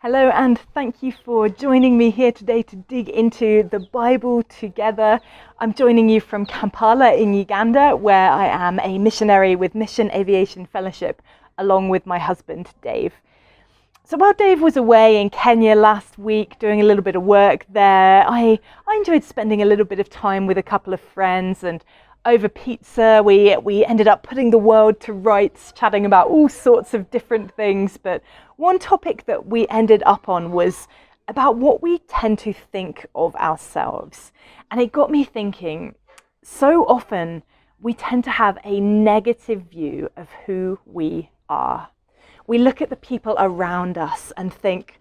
Hello, and thank you for joining me here today to dig into the Bible together. I'm joining you from Kampala in Uganda, where I am a missionary with Mission Aviation Fellowship, along with my husband, Dave. So while Dave was away in Kenya last week doing a little bit of work there, I enjoyed spending a little bit of time with a couple of friends, and over pizza we ended up putting the world to rights, chatting about all sorts of different things. But one topic that we ended up on was about what we tend to think of ourselves. And it got me thinking, so often we tend to have a negative view of who we are. We look at the people around us and think,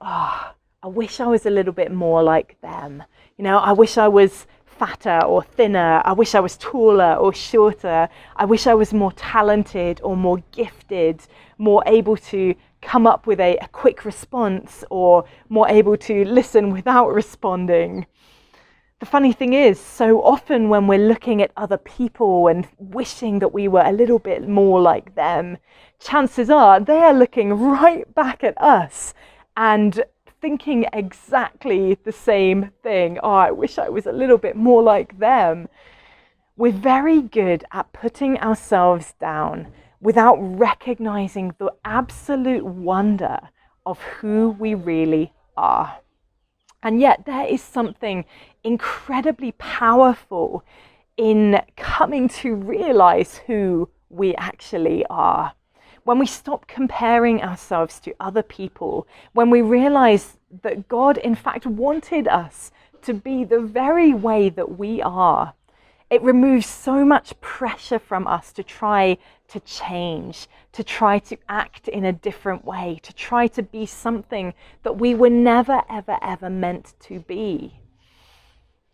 I wish I was a little bit more like them. I wish I was fatter or thinner. I wish I was taller or shorter. I wish I was more talented or more gifted, more able to come up with a quick response, or more able to listen without responding. The funny thing is, so often when we're looking at other people and wishing that we were a little bit more like them, chances are they are looking right back at us and thinking exactly the same thing. I wish I was a little bit more like them. We're very good at putting ourselves down without recognizing the absolute wonder of who we really are. And yet there is something incredibly powerful in coming to realize who we actually are. When we stop comparing ourselves to other people, when we realize that God in fact wanted us to be the very way that we are, it removes so much pressure from us to try to change, to try to act in a different way, to try to be something that we were never, ever, ever meant to be.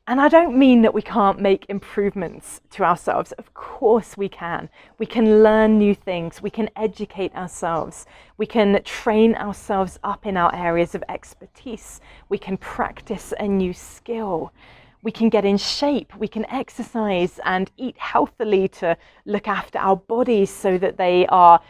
And I don't mean that we can't make improvements to ourselves. Of course we can. We can learn new things. We can educate ourselves. We can train ourselves up in our areas of expertise. We can practice a new skill. We can get in shape. We can exercise and eat healthily to look after our bodies so that they are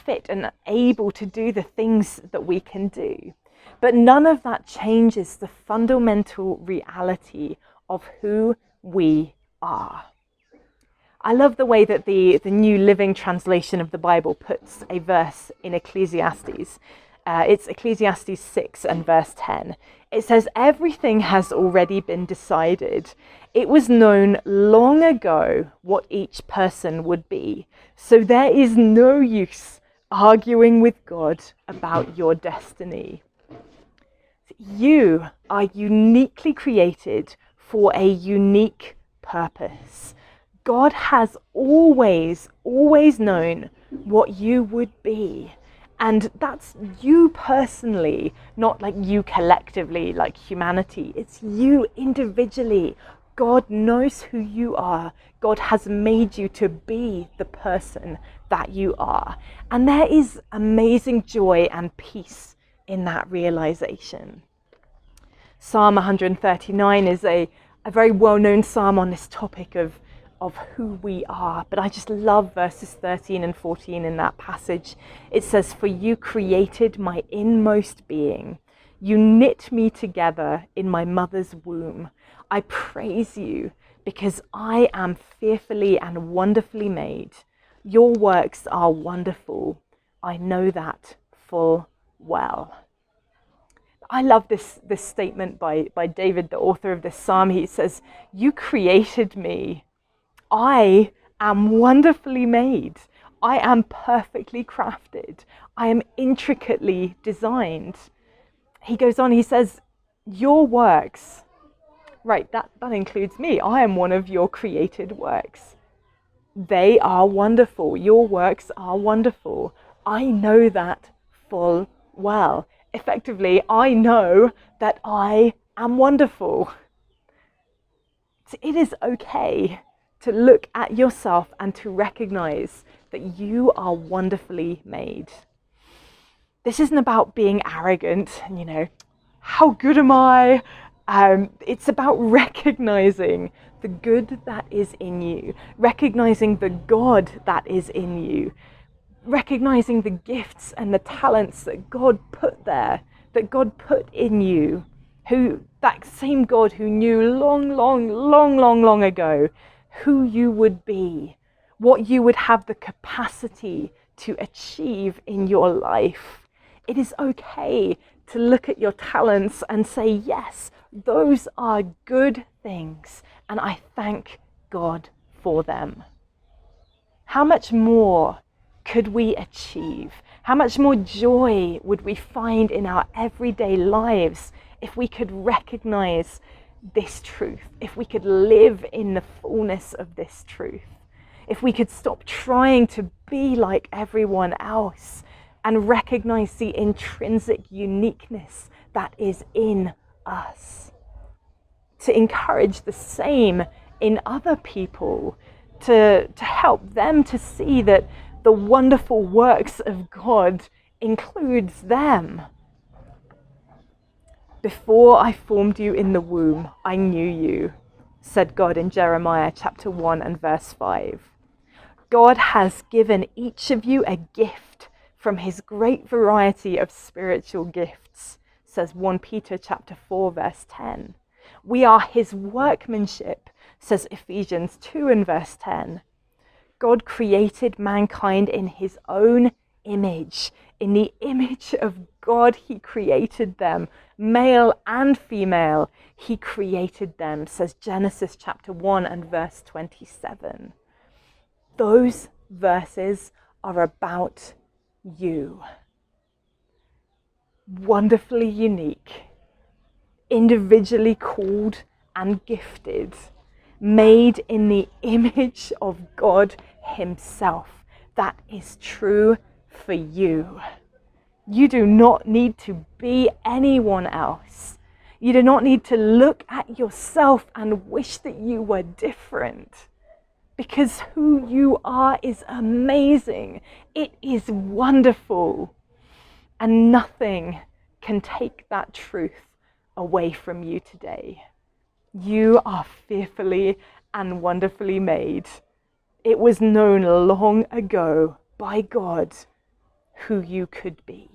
fit and able to do the things that we can do. But none of that changes the fundamental reality of who we are. I love the way that the New Living Translation of the Bible puts a verse in Ecclesiastes. It's Ecclesiastes 6 and verse 10. It says, "Everything has already been decided. It was known long ago what each person would be. So there is no use arguing with God about your destiny." You are uniquely created for a unique purpose. God has always known what you would be. And that's you personally, not like you collectively, like humanity. It's you individually. God knows who you are. God has made you to be the person that you are. And there is amazing joy and peace in that realization. Psalm 139 is a very well-known psalm on this topic of who we are. But I just love verses 13 and 14 in that passage. It says, "For you created my inmost being. You knit me together in my mother's womb. I praise you because I am fearfully and wonderfully made. Your works are wonderful. I know that full well." I love this statement by David, the author of this psalm. He says, "You created me. I am wonderfully made. I am perfectly crafted. I am intricately designed." He goes on, he says, "Your works," right, that includes me. I am one of your created works. "They are wonderful. Your works are wonderful. I know that full well." Effectively, I know that I am wonderful. So it is okay to look at yourself and to recognize that you are wonderfully made. This isn't about being arrogant, how good am I? It's about recognizing the good that is in you, recognizing the God that is in you, recognizing the gifts and the talents that God put there that God put in you, that same God who knew long ago who you would be, what you would have the capacity to achieve in your life. It is okay to look at your talents and say, yes, those are good things, and I thank God for them. How much more could we achieve? How much more joy would we find in our everyday lives if we could recognize this truth, if we could live in the fullness of this truth, if we could stop trying to be like everyone else and recognize the intrinsic uniqueness that is in us, to encourage the same in other people, to help them to see that the wonderful works of God includes them. Before I formed you in the womb, I knew you, said God in Jeremiah chapter 1 and verse 5. God has given each of you a gift from his great variety of spiritual gifts, says 1 Peter chapter 4 verse 10. We are his workmanship, says Ephesians 2 and verse 10. God created mankind in his own image. In the image of God, he created them. Male and female, he created them, says Genesis chapter 1 and verse 27. Those verses are about you. Wonderfully unique, individually called and gifted, made in the image of God himself. That is true for you. You do not need to be anyone else. You do not need to look at yourself and wish that you were different, because who you are is amazing. It is wonderful. And nothing can take that truth away from you today. You are fearfully and wonderfully made. It was known long ago by God who you could be.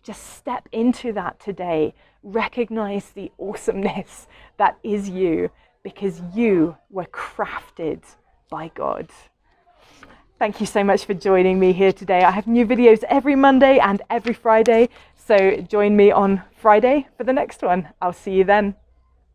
Just step into that today. Recognize the awesomeness that is you, because you were crafted by God. Thank you so much for joining me here today. I have new videos every Monday and every Friday, so join me on Friday for the next one. I'll see you then.